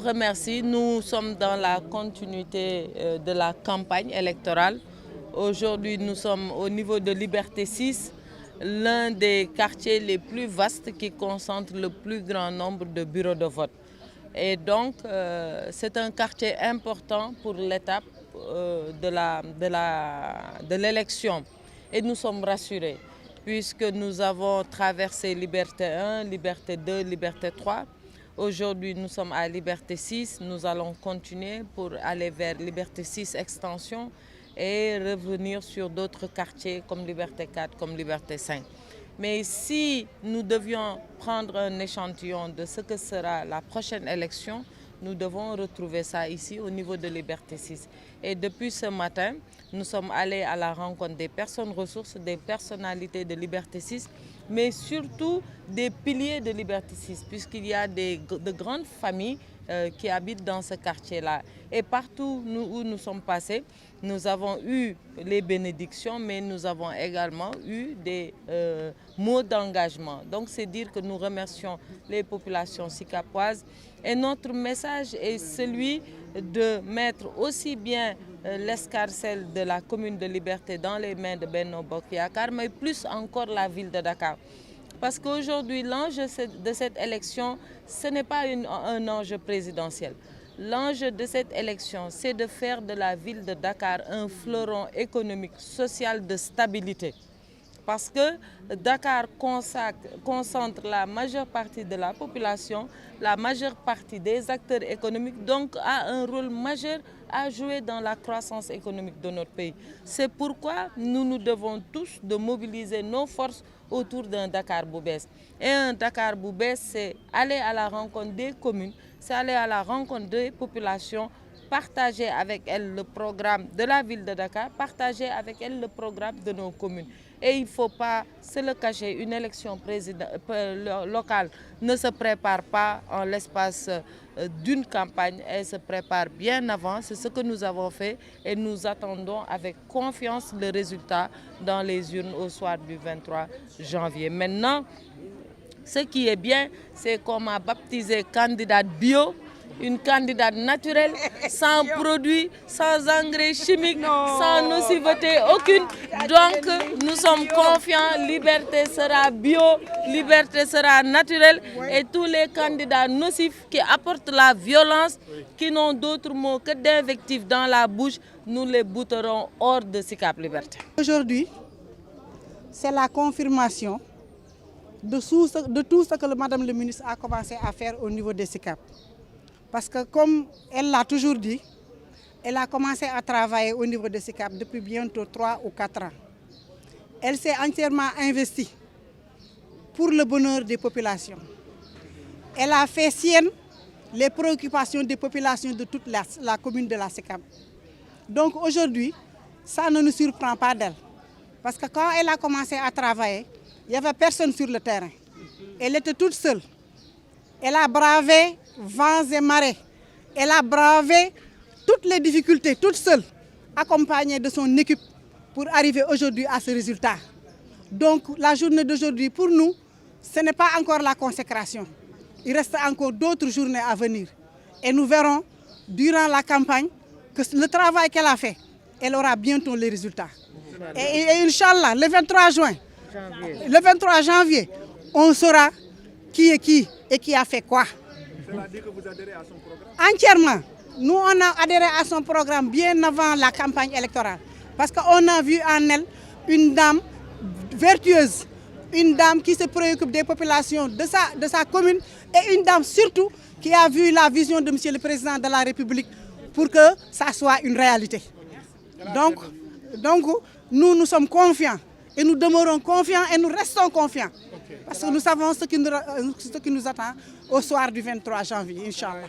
remercie. Nous sommes dans la continuité de la campagne électorale. Aujourd'hui, nous sommes au niveau de Liberté 6, l'un des quartiers les plus vastes qui concentre le plus grand nombre de bureaux de vote. Et donc, c'est un quartier important pour l'étape de l'élection. Et nous sommes rassurés, puisque nous avons traversé Liberté 1, Liberté 2, Liberté 3. Aujourd'hui, nous sommes à Liberté 6. Nous allons continuer pour aller vers Liberté 6 Extension et revenir sur d'autres quartiers comme Liberté 4, comme Liberté 5. Mais si nous devions prendre un échantillon de ce que sera la prochaine élection, nous devons retrouver ça ici au niveau de Liberté 6. Et depuis ce matin, nous sommes allés à la rencontre des personnes ressources, des personnalités de Liberté 6, mais surtout des piliers de Liberté 6, puisqu'il y a de grandes familles qui habitent dans ce quartier-là. Et partout où nous sommes passés, nous avons eu les bénédictions, mais nous avons également eu des mots d'engagement. Donc c'est dire que nous remercions les populations sikapoises. Et notre message est celui de mettre aussi bien l'escarcelle de la commune de Liberté dans les mains de Benno Bokk Yakaar, mais plus encore la ville de Dakar. Parce qu'aujourd'hui, l'enjeu de cette élection, ce n'est pas un enjeu présidentiel. L'enjeu de cette élection, c'est de faire de la ville de Dakar un fleuron économique, social de stabilité. Parce que Dakar concentre la majeure partie de la population, la majeure partie des acteurs économiques, donc a un rôle majeur à jouer dans la croissance économique de notre pays. C'est pourquoi nous devons tous de mobiliser nos forces autour d'un Dakar bu bees. Et un Dakar bu bees, c'est aller à la rencontre des communes, c'est aller à la rencontre des populations, partager avec elles le programme de la ville de Dakar, partager avec elles le programme de nos communes. Et il ne faut pas se le cacher, une élection locale ne se prépare pas en l'espace d'une campagne, elle se prépare bien avant. C'est ce que nous avons fait et nous attendons avec confiance le résultat dans les urnes au soir du 23 janvier. Maintenant, ce qui est bien, c'est qu'on m'a baptisé candidate bio, une candidate naturelle, sans produits, sans engrais chimiques, sans nocivité aucune. Donc nous sommes confiants, Liberté sera bio, Liberté sera naturelle et tous les candidats nocifs qui apportent la violence, qui n'ont d'autre mot que d'invectives dans la bouche, nous les bouterons hors de Sicap Liberté. Aujourd'hui, c'est la confirmation de tout ce que Madame le ministre a commencé à faire au niveau de Sicap. Parce que comme elle l'a toujours dit, elle a commencé à travailler au niveau de Sicap depuis bientôt 3 ou 4 ans. Elle s'est entièrement investie pour le bonheur des populations. Elle a fait sienne les préoccupations des populations de toute la commune de la Sicap. Donc aujourd'hui, ça ne nous surprend pas d'elle. Parce que quand elle a commencé à travailler, il n'y avait personne sur le terrain. Elle était toute seule. Elle a bravé vents et marées. Elle a bravé toutes les difficultés, toute seule, accompagnée de son équipe pour arriver aujourd'hui à ce résultat. Donc la journée d'aujourd'hui, pour nous, ce n'est pas encore la consécration. Il reste encore d'autres journées à venir. Et nous verrons, durant la campagne, que le travail qu'elle a fait, elle aura bientôt les résultats. Et Inch'Allah, le 23 janvier, on saura qui est qui et qui a fait quoi. Cela dit que vous adhérez à son programme? Entièrement. Nous, on a adhéré à son programme bien avant la campagne électorale. Parce qu'on a vu en elle une dame vertueuse, une dame qui se préoccupe des populations de sa commune et une dame surtout qui a vu la vision de M. le Président de la République pour que ça soit une réalité. Donc nous sommes confiants et nous demeurons confiants et nous restons confiants. Parce que nous savons ce qui nous attend au soir du 23 janvier, Inch'Allah.